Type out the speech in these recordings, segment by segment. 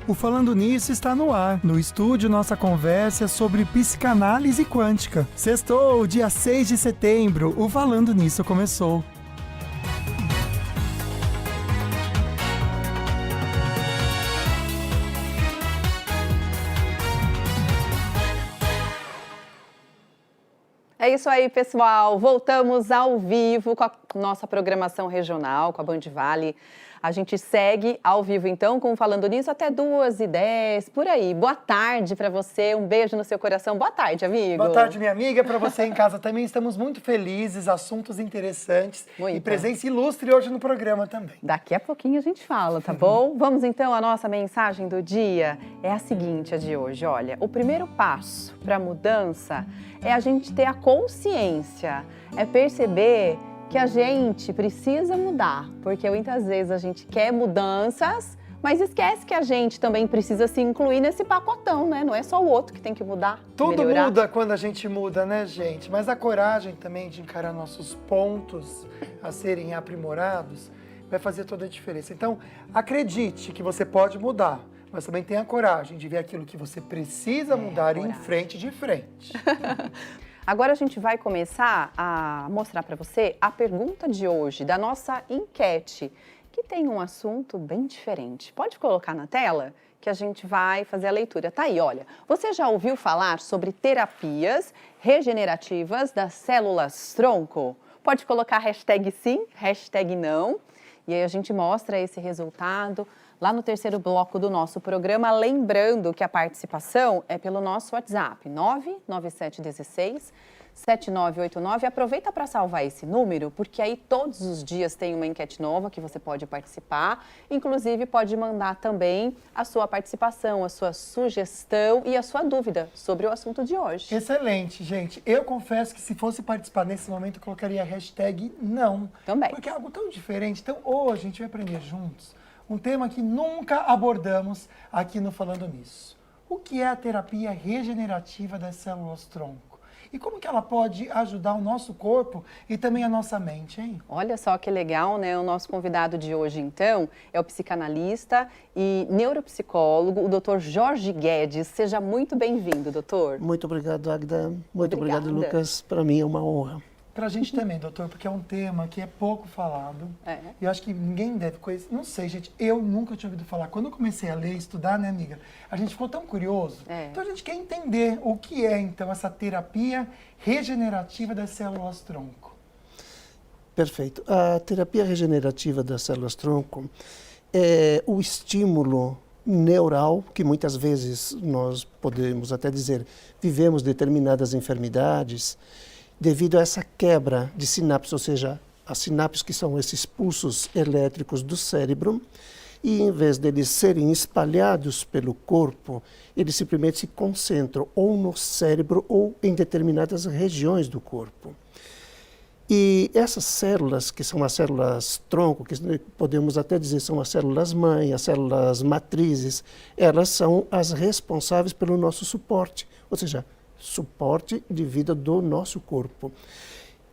O Falando Nisso está no ar. No estúdio, nossa conversa é sobre psicanálise quântica. Sextou, dia 6 de setembro, o Falando Nisso começou. É isso aí, pessoal. Voltamos ao vivo com a nossa programação regional, com a Band Vale. A gente segue ao vivo, então, com Falando Nisso até 2h10, por aí. Boa tarde para você, um beijo no seu coração. Boa tarde, amigo. Boa tarde, minha amiga. Para você em casa também, estamos muito felizes, assuntos interessantes e presença ilustre hoje no programa também. Daqui a pouquinho a gente fala, tá bom? Vamos, então, à nossa mensagem do dia. É a seguinte, a de hoje. Olha, o primeiro passo para a mudança é a gente ter a consciência, é perceber que a gente precisa mudar, porque muitas vezes a gente quer mudanças, mas esquece que a gente também precisa se incluir nesse pacotão, né? Não é só o outro que tem que mudar, Tudo melhorar. muda quando a gente muda, né, gente? Mas a coragem também de encarar nossos pontos a serem aprimorados vai fazer toda a diferença. Então, acredite que você pode mudar, mas também tenha coragem de ver aquilo que você precisa mudar e ir em frente de frente. Agora a gente vai começar a mostrar para você a pergunta de hoje, da nossa enquete, que tem um assunto bem diferente. Pode colocar na tela que a gente vai fazer a leitura. Tá aí, olha. Você já ouviu falar sobre terapias regenerativas das células-tronco? Pode colocar hashtag sim, hashtag não. E aí a gente mostra esse resultado lá no terceiro bloco do nosso programa, lembrando que a participação é pelo nosso WhatsApp, 99716-7989. Aproveita para salvar esse número, porque aí todos os dias tem uma enquete nova que você pode participar. Inclusive, pode mandar também a sua participação, a sua sugestão e a sua dúvida sobre o assunto de hoje. Excelente, gente. Eu confesso que se fosse participar nesse momento, eu colocaria a hashtag não. Também. Porque é algo tão diferente. Então, hoje a gente vai aprender juntos um tema que nunca abordamos aqui no Falando Nisso. O que é a terapia regenerativa das células-tronco? E como que ela pode ajudar o nosso corpo e também a nossa mente, hein? Olha só que legal, né? O nosso convidado de hoje, então, é o psicanalista e neuropsicólogo, o Dr. Jorge Guedes. Seja muito bem-vindo, doutor. Muito obrigado, Agda. Muito obrigado, Lucas. Para mim é uma honra. Para a gente também, doutor, porque é um tema que é pouco falado. E eu acho que ninguém deve conhecer. Não sei, gente, eu nunca tinha ouvido falar. Quando eu comecei a ler, estudar, né, amiga? A gente ficou tão curioso. Então a gente quer entender o que é, então, essa terapia regenerativa das células-tronco. Perfeito. A terapia regenerativa das células-tronco é o estímulo neural, que muitas vezes nós podemos até dizer, vivemos determinadas enfermidades, devido a essa quebra de sinapses, ou seja, as sinapses que são esses pulsos elétricos do cérebro, e em vez deles serem espalhados pelo corpo, eles simplesmente se concentram ou no cérebro ou em determinadas regiões do corpo. E essas células, que são as células-tronco, que podemos até dizer são as células-mãe, as células-matrizes, elas são as responsáveis pelo nosso suporte, ou seja, suporte de vida do nosso corpo.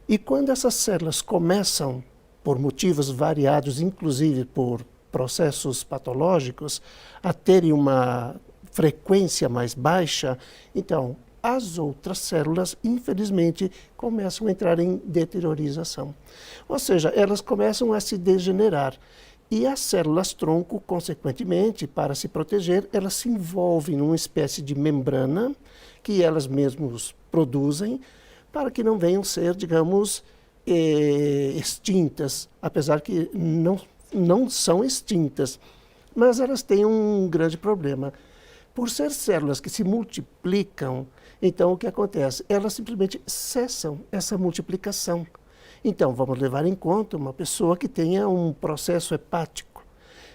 E quando essas células começam, por motivos variados, inclusive por processos patológicos, a terem uma frequência mais baixa, então as outras células, infelizmente, começam a entrar em deteriorização. Ou seja, elas começam a se degenerar. E as células-tronco, consequentemente, para se proteger, elas se envolvem numa espécie de membrana que elas mesmas produzem para que não venham ser, digamos, extintas, apesar que não são extintas, mas elas têm um grande problema. Por ser células que se multiplicam, então o que acontece? Elas simplesmente cessam essa multiplicação. Então, vamos levar em conta uma pessoa que tenha um processo hepático.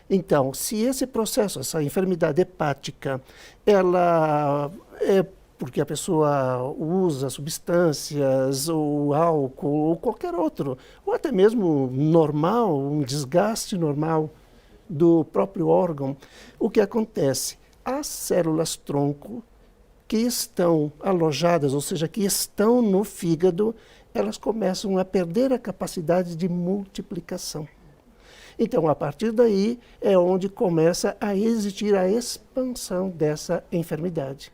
Então, se esse processo, essa enfermidade hepática, ela é porque a pessoa usa substâncias, ou álcool, ou qualquer outro, ou até mesmo normal, um desgaste normal do próprio órgão, o que acontece? As células-tronco que estão alojadas, ou seja, que estão no fígado, elas começam a perder a capacidade de multiplicação. Então, a partir daí é onde começa a existir a expansão dessa enfermidade.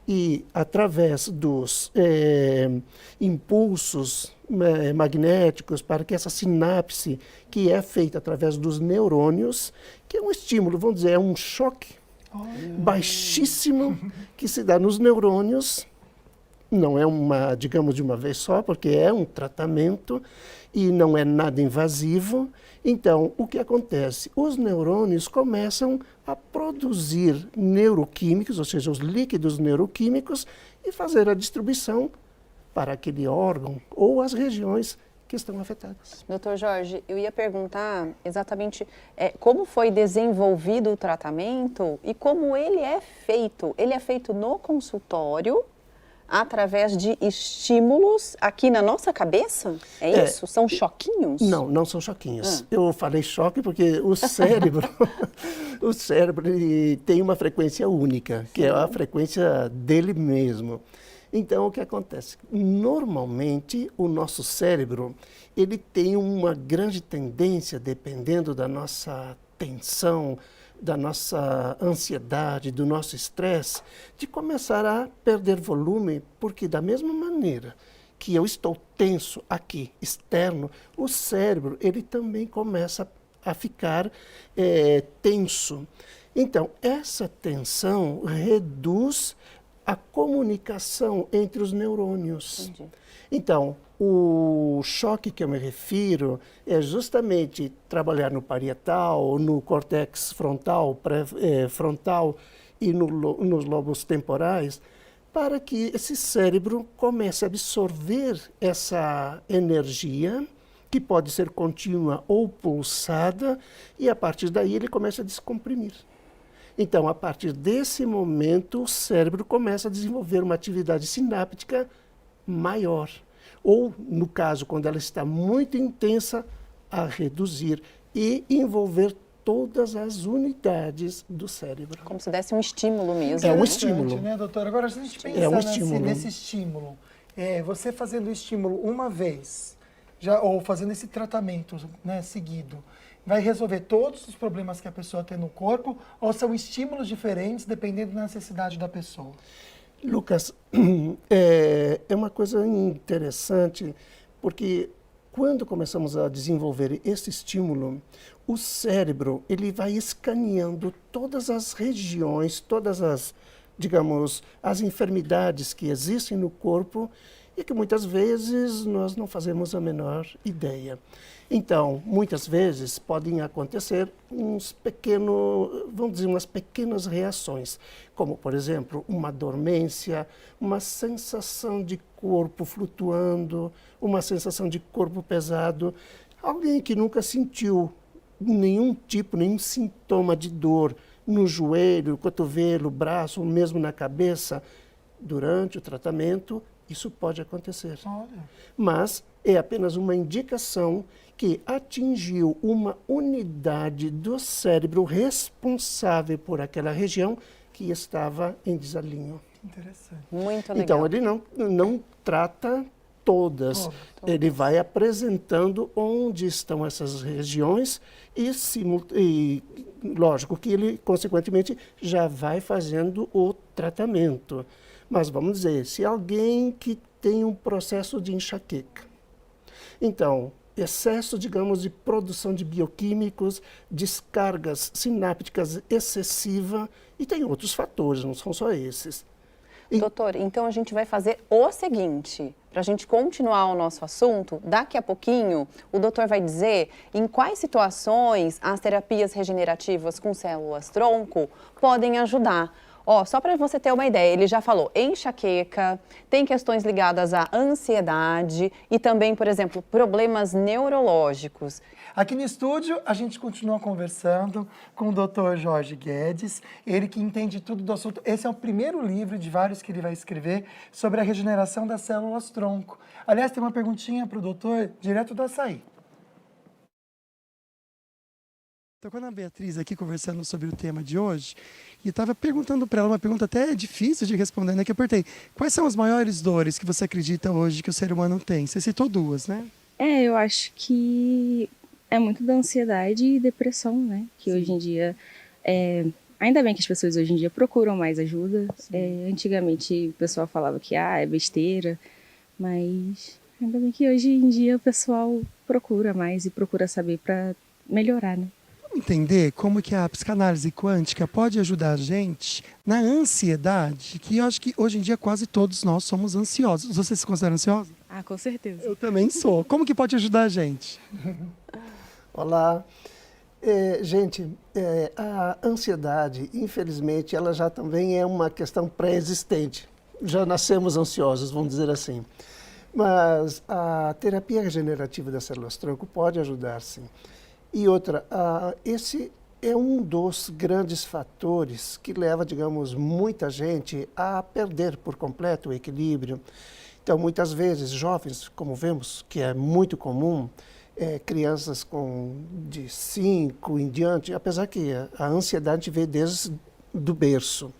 E através dos impulsos magnéticos para que essa sinapse, que é feita através dos neurônios, que é um estímulo, vamos dizer, é um choque baixíssimo que se dá nos neurônios, não é uma, digamos, de uma vez só, porque é um tratamento e não é nada invasivo. Então, o que acontece? Os neurônios começam a produzir neuroquímicos, ou seja, os líquidos neuroquímicos, e fazer a distribuição para aquele órgão ou as regiões que estão afetadas. Doutor Jorge, eu ia perguntar exatamente como foi desenvolvido o tratamento e como ele é feito. Ele é feito no consultório, através de estímulos aqui na nossa cabeça? É isso? São choquinhos? Não, não são choquinhos. Eu falei choque porque o cérebro, o cérebro ele tem uma frequência única, que é a frequência dele mesmo. Então, o que acontece? Normalmente, o nosso cérebro, ele tem uma grande tendência, dependendo da nossa tensão, da nossa ansiedade, do nosso estresse, de começar a perder volume, porque da mesma maneira que eu estou tenso aqui, externo, o cérebro, ele também começa a ficar tenso. Então, essa tensão reduz a comunicação entre os neurônios. Entendi. Então, o choque que eu me refiro é justamente trabalhar no parietal, no córtex frontal, pré-frontal e nos lobos temporais, para que esse cérebro comece a absorver essa energia, que pode ser contínua ou pulsada, e a partir daí ele começa a descomprimir. Então, a partir desse momento, o cérebro começa a desenvolver uma atividade sináptica maior. Ou, no caso, quando ela está muito intensa, a reduzir e envolver todas as unidades do cérebro. Como se desse um estímulo mesmo. É um estímulo. Né, doutora? Agora, se a gente pensar nesse estímulo, você fazendo o estímulo uma vez, ou fazendo esse tratamento, né, seguido, vai resolver todos os problemas que a pessoa tem no corpo, ou são estímulos diferentes dependendo da necessidade da pessoa? Lucas, é uma coisa interessante, porque quando começamos a desenvolver esse estímulo, o cérebro ele vai escaneando todas as regiões, todas as, digamos, as enfermidades que existem no corpo e que muitas vezes nós não fazemos a menor ideia. Então, muitas vezes podem acontecer umas pequenas reações, como, por exemplo, uma dormência, uma sensação de corpo flutuando, uma sensação de corpo pesado. Alguém que nunca sentiu nenhum sintoma de dor no joelho, cotovelo, braço, ou mesmo na cabeça, durante o tratamento, isso pode acontecer. Olha. Mas é apenas uma indicação que atingiu uma unidade do cérebro responsável por aquela região que estava em desalinho. Interessante. Muito legal. Então, ele não trata todas. Ele vai apresentando onde estão essas regiões e, lógico, que ele, consequentemente, já vai fazendo o tratamento. Mas, vamos dizer, se alguém que tem um processo de enxaqueca, então, excesso, digamos, de produção de bioquímicos, descargas sinápticas excessiva, e tem outros fatores, não são só esses. Doutor, então a gente vai fazer o seguinte, para a gente continuar o nosso assunto, daqui a pouquinho o doutor vai dizer em quais situações as terapias regenerativas com células-tronco podem ajudar. Só para você ter uma ideia, ele já falou enxaqueca, tem questões ligadas à ansiedade e também, por exemplo, problemas neurológicos. Aqui no estúdio, a gente continua conversando com o Dr. Jorge Guedes, ele que entende tudo do assunto. Esse é o primeiro livro de vários que ele vai escrever sobre a regeneração das células-tronco. Aliás, tem uma perguntinha para o doutor, direto do Açaí. Estou com a Beatriz aqui conversando sobre o tema de hoje e estava perguntando para ela, uma pergunta até difícil de responder, né? Que eu apertei. Quais são as maiores dores que você acredita hoje que o ser humano tem? Você citou duas, né? Eu acho que é muito da ansiedade e depressão, né? Que hoje em dia, ainda bem que as pessoas hoje em dia procuram mais ajuda. Antigamente o pessoal falava que é besteira, mas ainda bem que hoje em dia o pessoal procura mais e procura saber para melhorar, né? Entender como que a psicanálise quântica pode ajudar a gente na ansiedade, que eu acho que hoje em dia quase todos nós somos ansiosos. Você se considera ansioso? Ah, com certeza. Eu também sou. Como que pode ajudar a gente? Olá. Gente, a ansiedade, infelizmente, ela já também é uma questão pré-existente. Já nascemos ansiosos, vamos dizer assim. Mas a terapia regenerativa das células-tronco pode ajudar, sim. E outra, esse é um dos grandes fatores que leva, digamos, muita gente a perder por completo o equilíbrio. Então, muitas vezes, jovens, como vemos, que é muito comum, crianças de 5 em diante, apesar que a ansiedade veio desde do berço.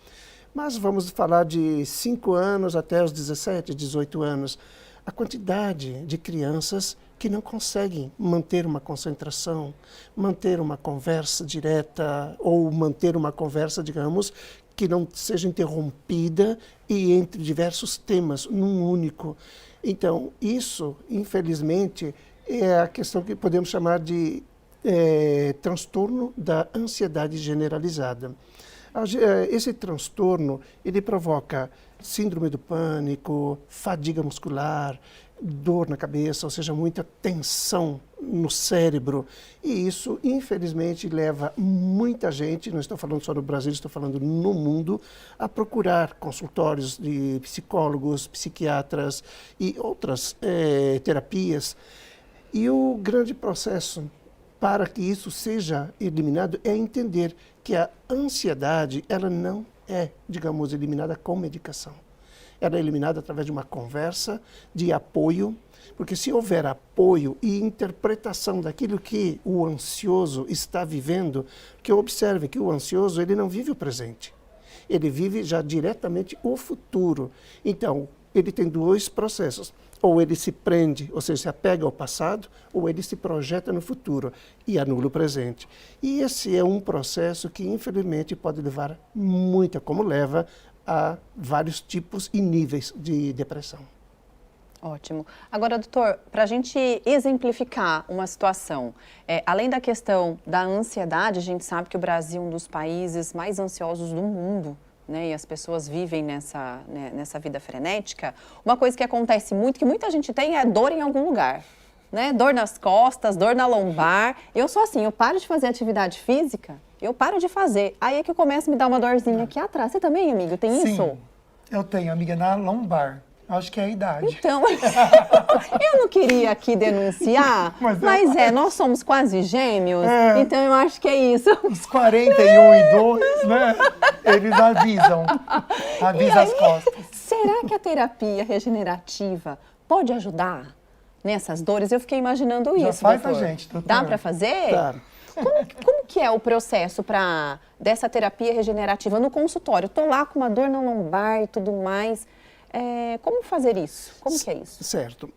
Mas vamos falar de 5 anos até os 17, 18 anos. A quantidade de crianças que não conseguem manter uma concentração, manter uma conversa direta ou manter uma conversa, digamos, que não seja interrompida e entre diversos temas num único. Então, isso, infelizmente, é a questão que podemos chamar de transtorno da ansiedade generalizada. Esse transtorno, ele provoca síndrome do pânico, fadiga muscular, dor na cabeça, ou seja, muita tensão no cérebro. E isso, infelizmente, leva muita gente, não estou falando só no Brasil, estou falando no mundo, a procurar consultórios de psicólogos, psiquiatras e outras terapias. E o grande processo para que isso seja eliminado é entender que a ansiedade, ela não é, digamos, eliminada com medicação. Ela é eliminada através de uma conversa de apoio, porque se houver apoio e interpretação daquilo que o ansioso está vivendo, que observe que o ansioso, ele não vive o presente, ele vive já diretamente o futuro. Então, ele tem dois processos. Ou ele se prende, ou seja, se apega ao passado, ou ele se projeta no futuro e anula o presente. E esse é um processo que, infelizmente, pode levar como leva a vários tipos e níveis de depressão. Ótimo. Agora, doutor, para a gente exemplificar uma situação, além da questão da ansiedade, a gente sabe que o Brasil é um dos países mais ansiosos do mundo, né, e as pessoas vivem nessa vida frenética. Uma coisa que acontece muito, que muita gente tem, é dor em algum lugar, né? Dor nas costas, dor na lombar. Eu sou assim, eu paro de fazer atividade física, eu paro de fazer. Aí é que começa a me dar uma dorzinha aqui atrás. Você também, amigo, tem isso? Sim, eu tenho, amiga, na lombar. Acho que é a idade. Então, eu não queria aqui denunciar, mas nós somos quase gêmeos, então eu acho que é isso. Os 41 e 2, né? Eles avisam as costas. Será que a terapia regenerativa pode ajudar nessas dores? Eu fiquei imaginando isso, faz doutor. a gente, doutor. Dá para fazer? Tá. Como que é o processo dessa terapia regenerativa no consultório? Estou lá com uma dor na lombar e tudo mais. Como fazer isso? Como que é isso? Certo.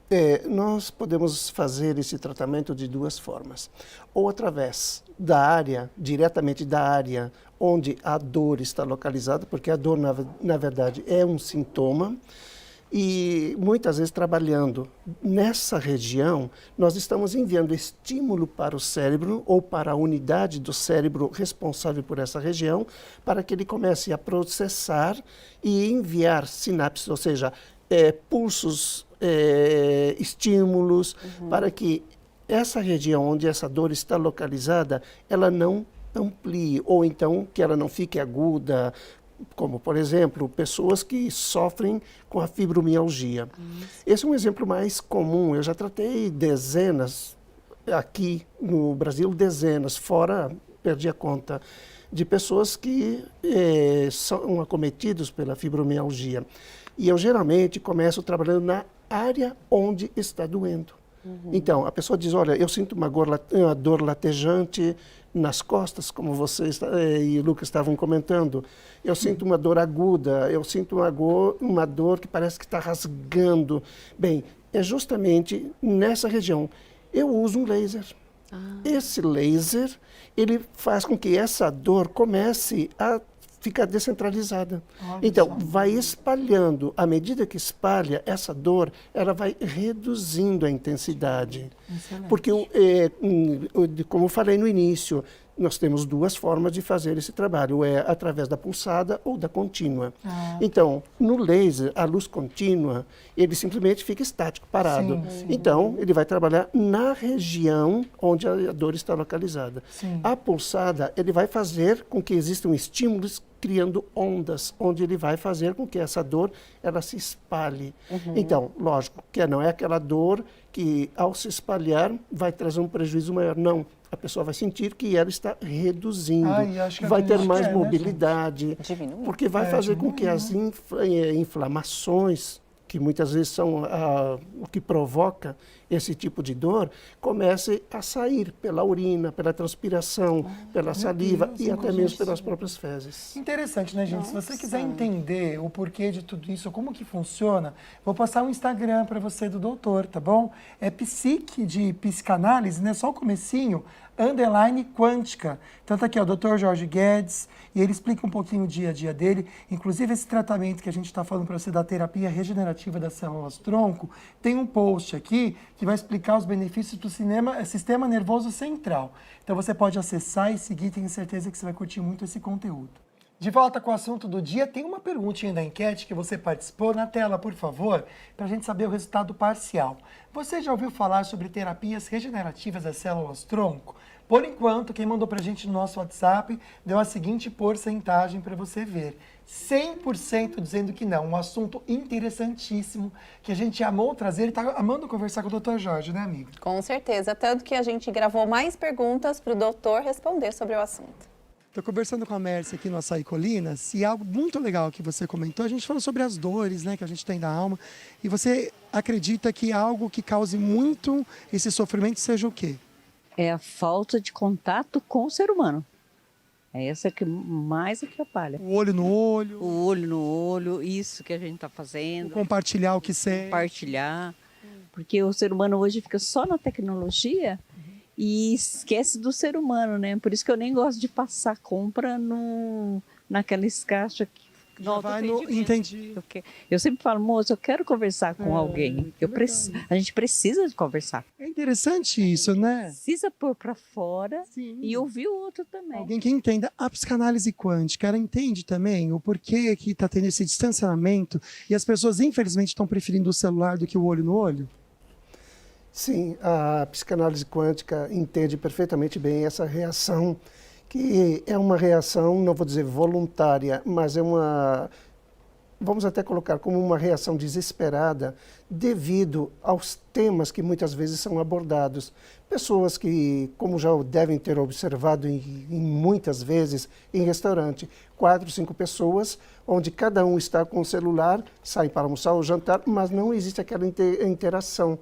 Nós podemos fazer esse tratamento de duas formas. Ou através diretamente da área onde a dor está localizada, porque a dor, na verdade, é um sintoma. E muitas vezes trabalhando nessa região, nós estamos enviando estímulo para o cérebro ou para a unidade do cérebro responsável por essa região, para que ele comece a processar e enviar sinapses, ou seja, pulsos, estímulos, para que essa região onde essa dor está localizada, ela não amplie, ou então que ela não fique aguda, como, por exemplo, pessoas que sofrem com a fibromialgia. Esse é um exemplo mais comum. Eu já tratei dezenas, aqui no Brasil, fora, perdi a conta, de pessoas que são acometidos pela fibromialgia. E eu geralmente começo trabalhando na área onde está doendo. Então, a pessoa diz, olha, eu sinto uma dor latejante nas costas, como você e o Lucas estavam comentando. Eu sinto uma dor aguda, eu sinto uma dor que parece que está rasgando. Bem, é justamente nessa região. Eu uso um laser. Esse laser, ele faz com que essa dor comece a ficar descentralizada. Então, vai espalhando. À medida que espalha, essa dor, ela vai reduzindo a intensidade. Excelente. Porque, como eu falei no início, nós temos duas formas de fazer esse trabalho, é através da pulsada ou da contínua. Então, no laser, a luz contínua, ele simplesmente fica estático, parado. Sim. Então, ele vai trabalhar na região onde a dor está localizada. Sim. A pulsada, ele vai fazer com que existam estímulos criando ondas, onde ele vai fazer com que essa dor ela se espalhe. Então, lógico, que não é aquela dor que, ao se espalhar, vai trazer um prejuízo maior. Não. A pessoa vai sentir que ela está reduzindo, vai ter mais mobilidade, porque vai fazer com que as inflamações, que muitas vezes são o que provoca esse tipo de dor, comece a sair pela urina, pela transpiração, pela saliva e até mesmo pelas próprias fezes. Interessante, né, gente? Se você quiser entender o porquê de tudo isso, como que funciona, vou passar um Instagram para você do doutor, tá bom? É psique de psicanálise, né? Só o comecinho, _quântica. Então tá aqui, ó, o Dr. Jorge Guedes, e ele explica um pouquinho o dia a dia dele. Inclusive, esse tratamento que a gente está falando para você da terapia regenerativa das células-tronco, tem um post aqui que vai explicar os benefícios para o sistema nervoso central. Então você pode acessar e seguir, tenho certeza que você vai curtir muito esse conteúdo. De volta com o assunto do dia, tem uma perguntinha da enquete que você participou na tela, por favor, para a gente saber o resultado parcial. Você já ouviu falar sobre terapias regenerativas das células-tronco? Por enquanto, quem mandou para a gente no nosso WhatsApp deu a seguinte porcentagem para você ver. 100% dizendo que não. Um assunto interessantíssimo que a gente amou trazer e está amando conversar com o Dr. Jorge, né, amigo? Com certeza. Tanto que a gente gravou mais perguntas para o doutor responder sobre o assunto. Estou conversando com a Mércia aqui no Açaí Colinas e algo muito legal que você comentou, a gente falou sobre as dores, né, que a gente tem da alma, e você acredita que algo que cause muito esse sofrimento seja o quê? É a falta de contato com o ser humano. É essa que mais atrapalha. O olho no olho. O olho no olho, isso que a gente está fazendo. Compartilhar o que sente. Compartilhar. Porque o ser humano hoje fica só na tecnologia e esquece do ser humano, né? Por isso que eu nem gosto de passar compra naquelas caixas que Entendi. Eu sempre falo, moço, eu quero conversar com alguém. A gente precisa de conversar. É interessante isso, né? Precisa pôr para fora e ouvir o outro também. Alguém que entenda a psicanálise quântica, ela entende também o porquê que está tendo esse distanciamento e as pessoas, infelizmente, estão preferindo o celular do que o olho no olho? Sim, a psicanálise quântica entende perfeitamente bem essa reação, que é uma reação, não vou dizer voluntária, mas vamos até colocar como uma reação desesperada devido aos temas que muitas vezes são abordados. Pessoas que, como já devem ter observado muitas vezes em restaurante, 4, 5 pessoas, onde cada um está com o celular, sai para almoçar ou jantar, mas não existe aquela interação.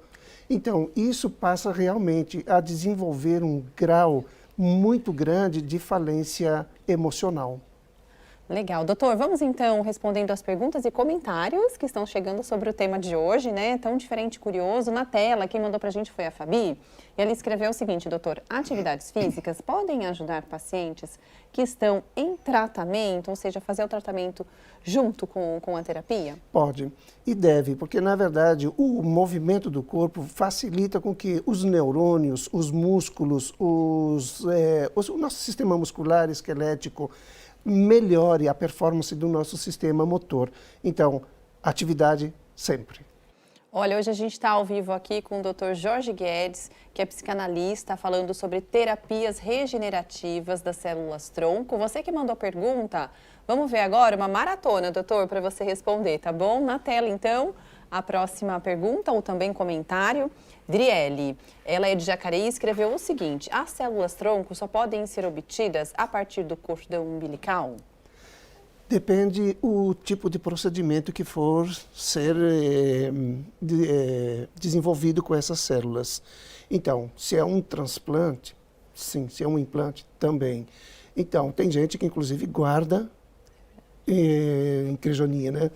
Então, isso passa realmente a desenvolver um grau muito grande de falência emocional. Legal. Doutor, vamos então respondendo as perguntas e comentários que estão chegando sobre o tema de hoje, né? Tão diferente e curioso. Na tela, quem mandou pra gente foi a Fabi. E ela escreveu o seguinte, doutor: atividades físicas podem ajudar pacientes que estão em tratamento, ou seja, fazer o tratamento junto com a terapia? Pode e deve, porque na verdade o movimento do corpo facilita com que os neurônios, os músculos, o nosso sistema muscular esquelético melhore a performance do nosso sistema motor. Então, atividade sempre. Olha, hoje a gente está ao vivo aqui com o Dr. Jorge Guedes, que é psicanalista, falando sobre terapias regenerativas das células-tronco. Você que mandou a pergunta, vamos ver agora uma maratona, doutor, para você responder, tá bom? Na tela, então, a próxima pergunta ou também comentário. Driele, ela é de Jacareí e escreveu o seguinte: as células-tronco só podem ser obtidas a partir do cordão umbilical? Depende o tipo de procedimento que for ser desenvolvido com essas células. Então, se é um transplante, sim. Se é um implante, também. Então, tem gente que inclusive guarda em criogenia, né?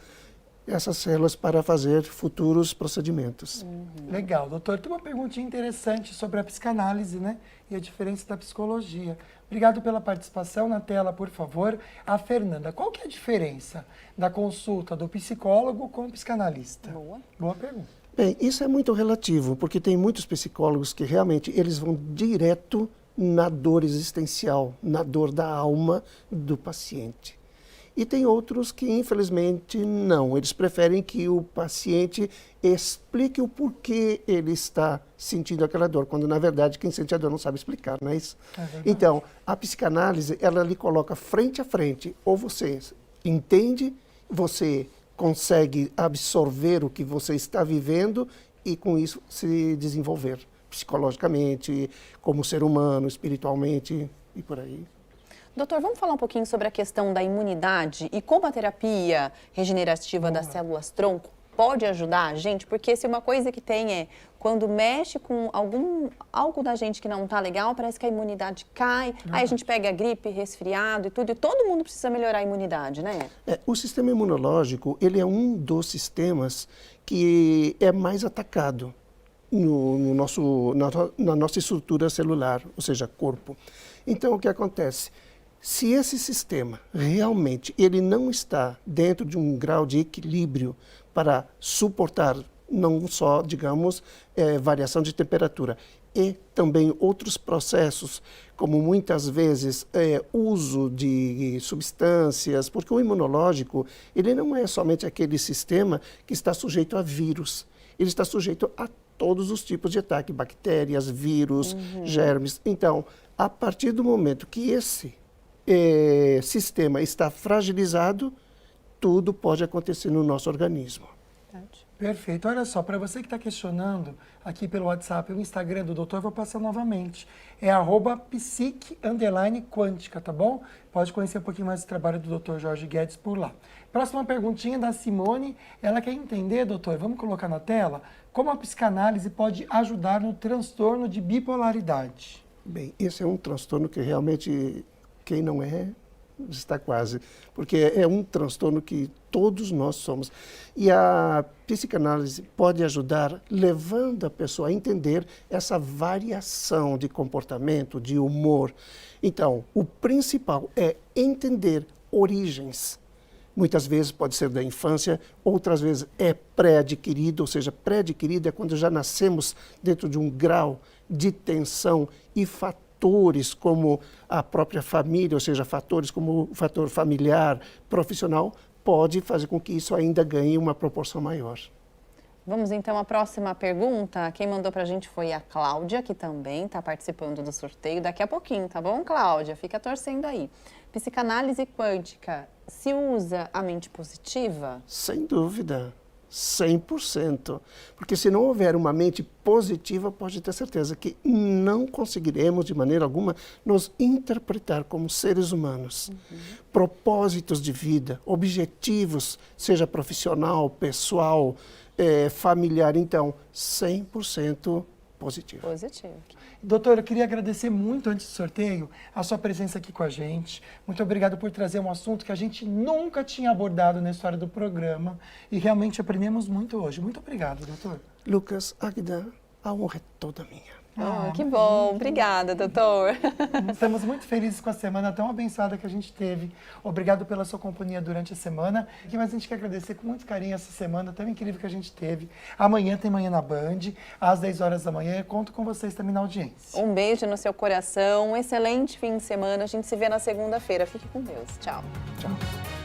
essas células para fazer futuros procedimentos. Legal, doutor. Tem uma perguntinha interessante sobre a psicanálise, né? E a diferença da psicologia. Obrigado pela participação. Na tela, por favor. A Fernanda, qual que é a diferença da consulta do psicólogo com o psicanalista? Boa pergunta. Bem, isso é muito relativo, porque tem muitos psicólogos que realmente eles vão direto na dor existencial, na dor da alma do paciente. E tem outros que, infelizmente, não. Eles preferem que o paciente explique o porquê ele está sentindo aquela dor, quando, na verdade, quem sente a dor não sabe explicar, não é isso? Então, a psicanálise, ela lhe coloca frente a frente. Ou você entende, você consegue absorver o que você está vivendo e, com isso, se desenvolver psicologicamente, como ser humano, espiritualmente e por aí. Doutor, vamos falar um pouquinho sobre a questão da imunidade e como a terapia regenerativa das células-tronco pode ajudar a gente? Porque se uma coisa que tem é, quando mexe com algo da gente que não está legal, parece que a imunidade cai, aí a gente pega gripe, resfriado e tudo, e todo mundo precisa melhorar a imunidade, né? O sistema imunológico, ele é um dos sistemas que é mais atacado na nossa estrutura celular, ou seja, corpo. Então, o que acontece? Se esse sistema realmente ele não está dentro de um grau de equilíbrio para suportar não só, digamos, variação de temperatura, e também outros processos, como muitas vezes uso de substâncias, porque o imunológico, ele não é somente aquele sistema que está sujeito a vírus, ele está sujeito a todos os tipos de ataque, bactérias, vírus, germes. Então, a partir do momento que esse sistema está fragilizado, tudo pode acontecer no nosso organismo. Perfeito. Olha só, para você que está questionando aqui pelo WhatsApp, o Instagram do doutor, vou passar novamente. É @psique_quântica, tá bom? Pode conhecer um pouquinho mais do trabalho do doutor Jorge Guedes por lá. Próxima perguntinha da Simone. Ela quer entender, doutor, vamos colocar na tela, como a psicanálise pode ajudar no transtorno de bipolaridade. Bem, esse é um transtorno que realmente, quem não está quase, porque é um transtorno que todos nós somos. E a psicanálise pode ajudar levando a pessoa a entender essa variação de comportamento, de humor. Então, o principal é entender origens. Muitas vezes pode ser da infância, outras vezes é pré-adquirido, ou seja, pré-adquirido é quando já nascemos dentro de um grau de tensão e fatores como a própria família, ou seja, fatores como o fator familiar, profissional, pode fazer com que isso ainda ganhe uma proporção maior. Vamos então à próxima pergunta. Quem mandou pra gente foi a Cláudia, que também está participando do sorteio daqui a pouquinho, tá bom, Cláudia? Fica torcendo aí. Psicanálise quântica, se usa a mente positiva? Sem dúvida, 100%. Porque se não houver uma mente positiva, pode ter certeza que não conseguiremos, de maneira alguma, nos interpretar como seres humanos. Propósitos de vida, objetivos, seja profissional, pessoal, familiar, então, 100% positivo. Positivo. Doutor, eu queria agradecer muito, antes do sorteio, a sua presença aqui com a gente. Muito obrigado por trazer um assunto que a gente nunca tinha abordado na história do programa e realmente aprendemos muito hoje. Muito obrigado, doutor. Lucas, Agda, a honra é toda minha. Que bom. Obrigada, doutor. Estamos muito felizes com a semana tão abençoada que a gente teve. Obrigado pela sua companhia durante a semana. Mas a gente quer agradecer com muito carinho essa semana tão incrível que a gente teve. Amanhã tem Manhã na Band, às 10 horas da manhã. Eu conto com vocês também na audiência. Um beijo no seu coração, um excelente fim de semana. A gente se vê na segunda-feira. Fique com Deus. Tchau. Tchau.